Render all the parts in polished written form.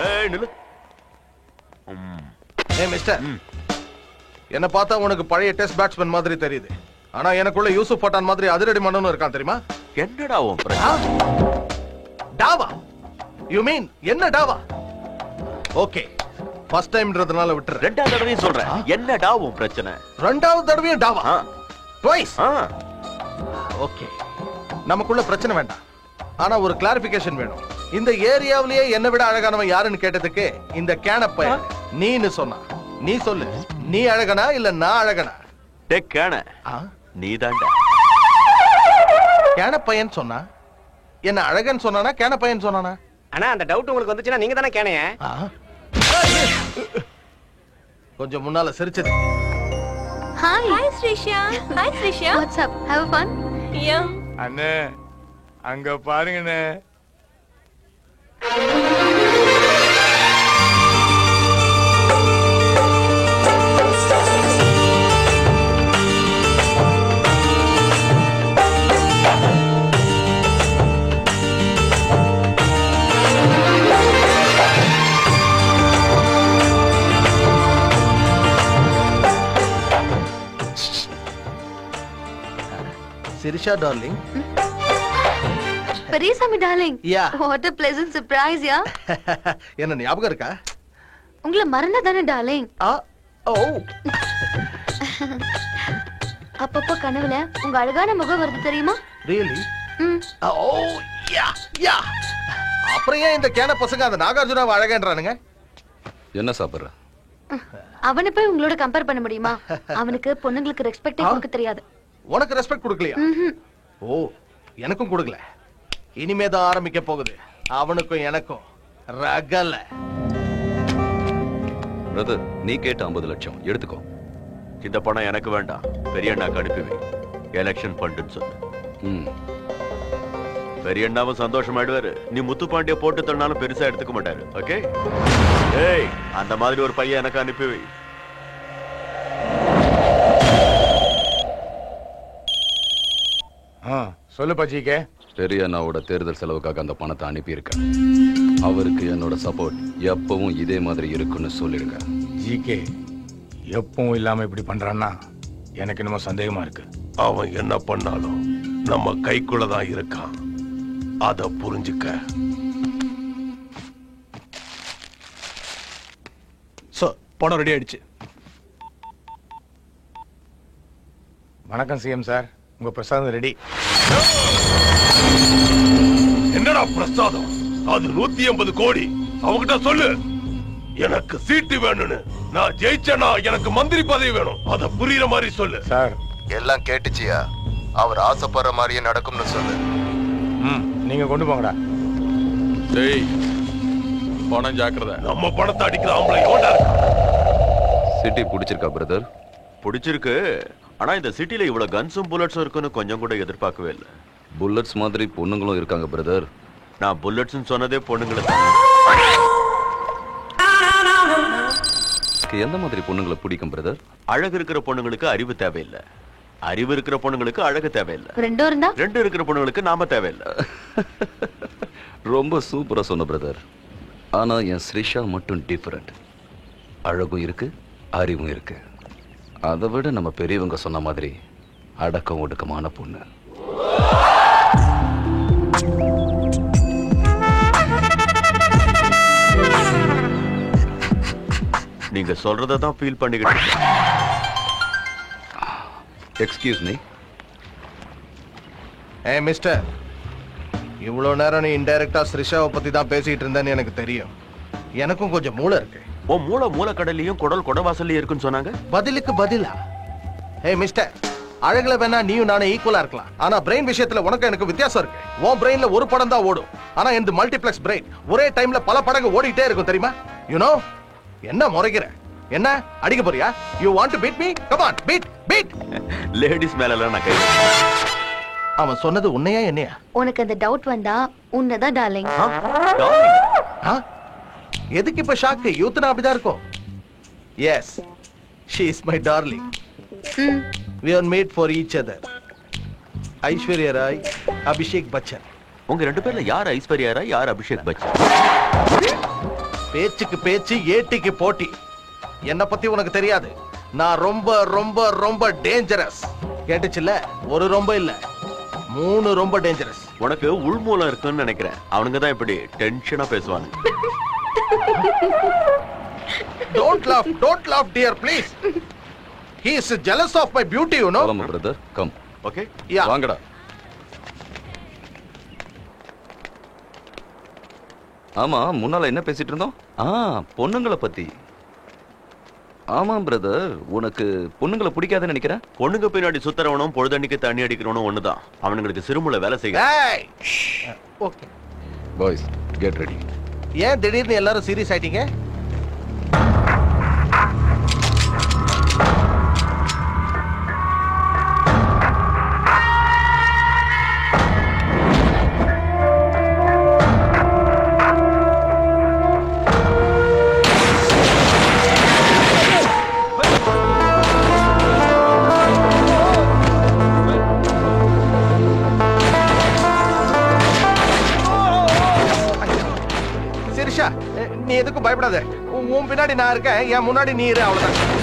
ஏய் நில்லு. ஏய் மிஸ்டர், என்ன பார்த்தா உனக்கு பழைய டெஸ்ட் பேட்ஸ்மேன் மாதிரி தெரியுது. ஆனா எனக்குள்ள யூசுப் பட்டான் மாதிரி அதிரடி மன்னனும் இருக்கான் தெரியுமா? என்னடா உன் பிரச்சனை? டாவா? யூ மீன் என்ன டாவா? ஓகே, ஃபர்ஸ்ட் டைம்ன்றதுனால விட்டுற. ரெண்டாவது தடவையும் சொல்றேன், என்னடா உன் பிரச்சனை? ரெண்டாவது தடவையும் டாவா? ட்வைஸ். ஆ ஓகே, நமக்குள்ள பிரச்சனை வேண்டாம். ஆனா ஒரு கிளாரிபிகேஷன் வேணும். இந்த ஏரியாவிலேயே என்ன விட அழகானவன் யாருன்னு கேட்டதுக்கு இந்த கேனப்ப நீன்னு சொன்னா. நீ சொல்லு, நீ அழகனா இல்ல நான் அழகனா? டேக் கேன, நீதான்டா. கேனப்பையன் சொன்னா என்ன அழகன் சொன்னானா கேனப்பையன் சொன்னானா? அண்ணா அந்த டவுட் உங்களுக்கு வந்துச்சுன்னா நீங்க தானே கேனைய. கொஞ்சம் முன்னால சிரிச்சது. Hi hi Srisha. Hi Srisha. What's up? Have fun? Yeah. அண்ணே அங்க பாருங்கண்ணே. Sirisha darling. Periyasamy darling. Yeah. What a pleasant surprise yeah. என்ன ஞாபகம் இருக்கா? உங்களை மறந்தா தானே டார்லிங். ஓ. அப்பப்போ கனவுல உங்க அழகான முகம் வருது தெரியுமா? ரியலி? ஓ யா யா. அப்புறம் ஏன் இந்த கேன பசங்க அந்த நாகார்ஜுனாவை அழகன்றானுங்க? என்ன சாப்பிடுற? அவனை போய் உங்களோட கம்பேர் பண்ண முடியுமா? அவனுக்கு பொண்ணுங்களுக்கு ரெஸ்பெக்டே கொடுக்க தெரியாது. உனக்கு ரெஸ்பெக்ட் கொடுக்கலையா? ஓ, எனக்கும் கொடுக்கல. இனிமே தான் ஆரம்பிக்க போகுது அவனுக்கும் எனக்கும் ரகல. பிரதர், நீ கேட்ட 50 லட்சம் எடுத்துக்கோ. இந்த பணம் எனக்கு வேண்டாம், பெரிய அண்ணாக்கு அனுப்பிவை. எலெக்ஷன் ஃபண்டுன்னு சொல்லு. பெரிய அண்ணாவும் சந்தோஷமாயிடுவாரு. நீ முத்துப்பாண்டிய போட்டு தள்ளினாலும் பெருசா எடுத்துக்க மாட்டாரு. ஓகே? ஏய், அந்த மாதிரி ஒரு பையன் எனக்கு அனுப்பிவை. சொல்லு பச்சிக்கே. பெரிய அண்ணாவோட தேர்தல் செலவுக்காக அந்த பணத்தை அனுப்பியிருக்கேன். அவருக்கு என்னோட சப்போர்ட் எப்பவும் இதே மாதிரி இருக்குன்னு சொல்லிடுங்க. ஜிகே எப்பவும் இல்லாம இப்படி பண்றான்னா எனக்கு என்னமோ சந்தேகமா இருக்கு. அவன் என்ன பண்ணாலும் நம்ம கைக்குள்ளதான் இருக்கான், அத புரிஞ்சுக்க. பணம் ரெடி ஆயிடுச்சு. வணக்கம் சிஎம் சார், உங்க பிரசாதம் ரெடி. என்னடா பிரசாதம்? அது 180 கோடி. அவங்கிட்ட சொல்லு எனக்கு சீட்டு வேணும்னு. நான் ஜெயிச்சேனா எனக்கு மந்திரி பதவி வேணும். அத புரியுற மாதிரி சொல்லு. சார் எல்லாம் கேட்டுச்சியா? அவர் ஆசைப்படுற மாதிரியே நடக்கும்னு சொல்லு. நீங்க கொண்டு போங்கடா. டேய், பணம் ஜாக்கிரதை. நம்ம பணத்தை அடிக்கிற ஆம்பளை எவன்டா இருக்கான்? சிட்டி பிடிச்சிருக்கா பிரதர்? பிடிச்சிருக்கு. ஆனா இந்த சிட்டில இவ்வளவு கன்ஸும் புல்லட்ஸும் இருக்குன்னு கொஞ்சம் கூட எதிர்பார்க்கவே இல்லை. புல்லட்ஸ் மாதிரி பொண்ணுங்களும் இருக்காங்க பிரதர். நான் புல்லட்ஸ் சொன்னதே பொண்ணுங்களை தான். எந்த மாதிரி பொண்ணுங்களை பிடிக்கும் பிரதர்? அழகு இருக்கிற பொண்ணுங்களுக்கு அறிவு தேவையில்லை, அறிவு இருக்கிற பொண்ணுங்களுக்கு அழகு தேவையில்லை. ரெண்டு இருக்கிற பொண்ணுங்களுக்கு நாம தேவையில்லை. ரொம்ப சூப்பரா சொன்ன பிரதர். ஆனா என் ஸ்ரீஷா மட்டும் டிஃபரெண்ட். அழகும் இருக்கு, அறிவும் இருக்கு. அதை விட நம்ம பெரியவங்க சொன்ன மாதிரி அடக்கம் ஒடுக்கமான பொண்ணு. நீங்க சொல்றத தான் ஃபீல் பண்ணிக்கிட்டு. Excuse me. ஏய் மிஸ்டர், இவ்வளவு நேரம் நீ இன்டைரக்டா ஸ்ரிஷாவை பத்தி தான் பேசிட்டு இருந்தேன்னு எனக்கு தெரியும். எனக்கும் கொஞ்சம் மூளை இருக்கு. ஓ, மூளை கடல்லையும் குடல் குடவாசல்லையும் இருக்குன்னு சொன்னாங்க. பதிலுக்கு பதிலா? ஏய் மிஸ்டர், அழகுல வேணா நீயும் நானே ஈக்குவலா இருக்கலாம். ஆனா பிரெயின் விஷயத்துல உனக்கு எனக்கு வித்தியாசம் இருக்கு. உன் பிரெயின்ல ஒரு படம் தான் ஓடும், ஆனா இந்த மல்டிப்ளெக்ஸ் பிரெயின் ஒரே டைம்ல பல படங்கள் ஓடிட்டே இருக்கும் தெரியுமா? You know? என்ன முறைக்கிற? என்ன அடிக்க போறியா? You want to beat me? Come on, beat beat. Ladies மேல எல்லாம் நான் கை. அவன் சொன்னது உன்னையா என்னையா? உனக்கு அந்த டவுட் வந்தா உன்னதான் டார்லிங். எதுக்கு இப்ப ஷாக்கு? யூத்னா அப்படிதான் இருக்கும். Yes, she is my darling. We are made for each other. Aishwarya Rai, Abhishek Bachchan. உங்க ரெண்டு பேர்ல யார் ஐஸ்வர்யா ராய், யார் அபிஷேக் பச்சன்? பேச்சுக்கு பேச்சு, ஏட்டிக்கு போட்டி. என்ன பத்தி உனக்கு தெரியாது. நான் ரொம்ப ரொம்ப ரொம்ப டேஞ்சரஸ். கேட்டுச்சுல்ல? ஒரு ரொம்ப இல்ல, 3 ரொம்ப டேஞ்சரஸ். உனக்கு உள்மூலம் இருக்குன்னு நினைக்கிறேன். அவனுங்க தான் இப்படி டென்ஷனா பேசுவாங்க. Don't laugh dear, please. He is jealous of my beauty, you know. Come brother, come. Okay? Yeah. வாங்கடா. ஆமா, முன்னால என்ன பேசிட்டு இருந்தோம்? பொண்ணுங்களை பத்தி. ஆமா பிரதர், உனக்கு பொண்ணுங்களை பிடிக்காதுன்னு நினைக்கிறேன். பொண்ணுங்க பின்னாடி சுத்தறவனும் பொழுதன்னைக்கு தண்ணி அடிக்கிறவனும் ஒண்ணுதான். அவனுங்களுக்கு சிறுமுளை வேலை செய்ய. Okay boys, get ready. ஏன் திடீர்னு எல்லாரும் சீரியஸ் ஆயிட்டீங்க? நீ எதுக்கும் பயப்படாத. உன் பின்னாடி நான் இருக்கேன், என் முன்னாடி நீ இரு, அவ்வளவுதான்.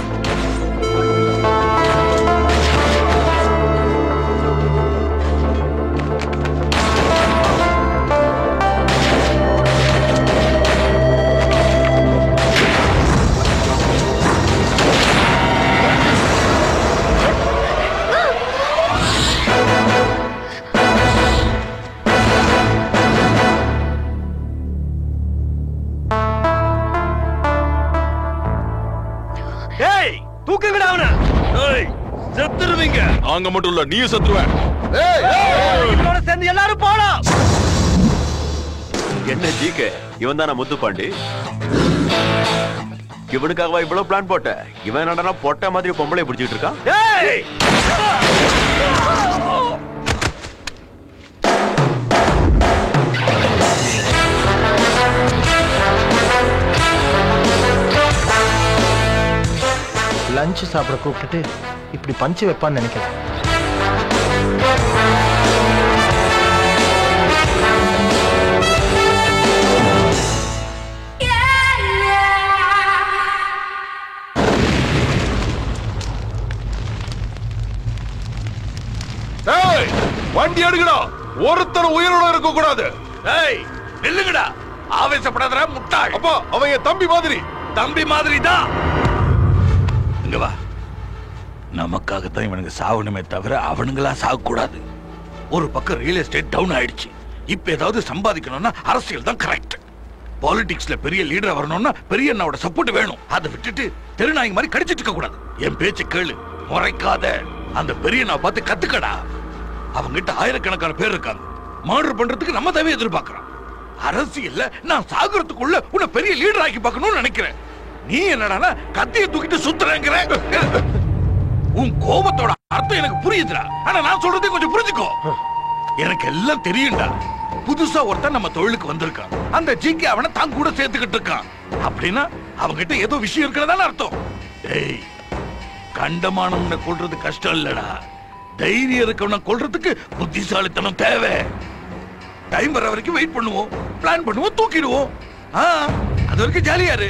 நாங்க மட்டும் இல்ல, நீயும் செத்துருவேன். சேர்ந்து எல்லாரும் போலாம். என்ன ஜிகே, இவன் தான முத்துப்பாண்டி? இவனுக்காகவா இவ்வளவு பிளான் போட்ட? இவன் என்னடா பொட்ட மாதிரி பொம்பளை பிடிச்சிட்டு இருக்கான். லஞ்ச் சாப்பிட கூப்பிட்டுட்டு இப்படி பஞ்சு வைப்பான்னு நினைக்கிறேன். வண்டி எடுக்கடா, ஒருத்தர் உயிரோட இருக்க கூடாது. நில்லுங்கடா, ஆவேசப்படாத முட்டாள். அப்பா, அவன் என் தம்பி மாதிரி. தம்பி மாதிரி தான். இங்க வா. நமக்காகத்தான் இவனுங்க சாவணுமே தவிர அவனுங்களா சாகக்கூடாது. ஒரு பக்கம் ரியல் எஸ்டேட் டவுன் ஆயிடுச்சு. இப்ப ஏதாவது சம்பாதிக்கணும்னா அரசியல் தான் கரெக்ட். பாலிடிக்ஸ்ல பெரிய லீடர் வரணும்னா பெரிய அண்ணாவோட சப்போர்ட் வேணும். அதை விட்டுட்டு தெருநாய்ங்க மாதிரி கடிச்சிட்டு இருக்க கூடாது. என் பேச்சு கேளு, முறைக்காத. அந்த பெரிய அண்ணா பார்த்து கத்துக்கடா. அவங்கிட்ட ஆயிரக்கணக்கான பேர் இருக்காங்க. மர்டர் பண்றதுக்கு நம்ம தேவையை எதிர்பார்க்கிறோம். அரசியல்ல நான் சாகுறதுக்குள்ள உன்னை பெரிய லீடர் ஆக்கி பார்க்கணும்னு நினைக்கிறேன். நீ என்னடா கத்தியை தூக்கிட்டு சுத்துறேங்கிற? உன் கோபத்தோட அர்த்தம் எனக்கு புரியுதுடா. ஆனா நான் சொல்றதே கொஞ்சம் புரிஞ்சுக்கோ. எனக்கு எல்லாம் தெரியும்டா. புதுசா ஒருத்தன் நம்ம தொழிலுக்கு வந்திருக்கான். அந்த ஜிகே அவனை தான் கூட சேர்த்துக்கிட்டு இருக்கான். அப்படின்னா அவங்கிட்ட ஏதோ விஷயம் இருக்கிறதான அர்த்தம். டேய், கண்டமானவனை கொல்றது கஷ்டம் இல்லடா. தைரியம் இருக்கவனை கொல்றதுக்கு புத்திசாலித்தனம் தேவை. டைம் வர வரைக்கும் வெயிட் பண்ணுவோம், பிளான் பண்ணுவோம், தூக்கிடுவோம். அது வரைக்கும் ஜாலியா இரு.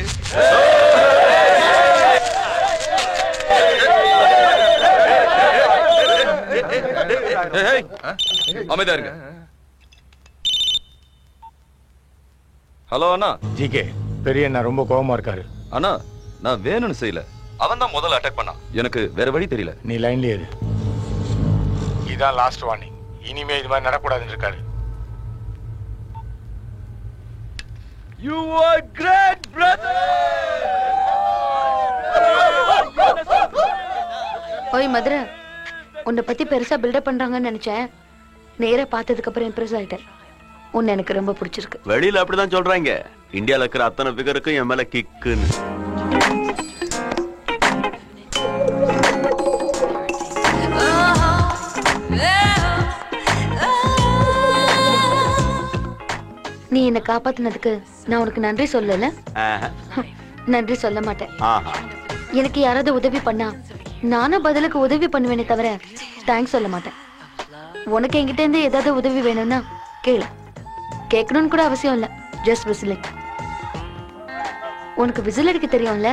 அமைதியா இருங்க. ஹலோ அண்ணா. ஜிகே, பெரிய அண்ணா ரொம்ப கோபமா இருக்காரு. அண்ணா, நான் வேணும்னு செய்யல. அவன் தான் முதல்ல அட்டாக் பண்ணான். எனக்கு வேற வழி தெரியல. நீ லைன்லயே இரு. இதான் லாஸ்ட் வார்னிங். இனிமே இது மாதிரி நடக்கூடாதுன்னு இருக்காரு. You are great, brother. ஓய் மதுரை, உன்னை பத்தி பெருசா பில்டப் பண்றாங்கன்னு நினைச்சேன். நேரா பார்த்ததுக்கு அப்புறம் இம்ப்ரெஸ் ஆயிட்டேன். உன்னை எனக்கு ரொம்ப பிடிச்சிருக்கு. வெளியில அப்படிதான் சொல்றாங்க. இந்தியால இருக்கிற அத்தனை பிகருக்கும் என் மேல கிக்குன்னு. நீ என்னை காப்பாத்தினதுக்கு நான் உனக்கு நன்றி சொல்லல. நன்றி சொல்ல மாட்டேன். எனக்கு யாராவது உதவி பண்ணா நானும் பதிலுக்கு உதவி பண்ணுவேனே தவிர தேங்க்ஸ் சொல்ல மாட்டேன். உனக்கு என்கிட்ட இருந்து ஏதாவது உதவி வேணும்னா கேளு. கேட்கணும்னு கூட அவசியம் இல்ல. Just whistling. உனக்கு விசில் அடிக்க தெரியும்ல,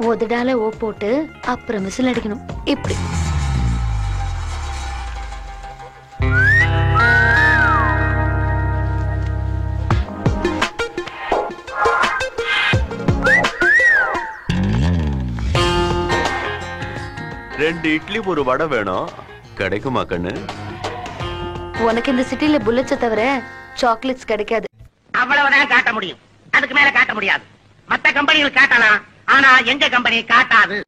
உதடால ஓ போட்டு அப்புறம் விசில் அடிக்கணும். இப்படி. ரெண்டு இட்லி ஒரு வடை வேணும், கிடைக்குமா கண்ணு? உனக்கு இந்த சிட்டில புல்லட்ஸை தவிர சாக்லேட்ஸ் கிடைக்காது. அவ்வளவுதான் காட்ட முடியும், அதுக்கு மேல காட்ட முடியாது. மத்த கம்பெனிகள் காட்டலாம், ஆனா எங்க கம்பெனி காட்டாது.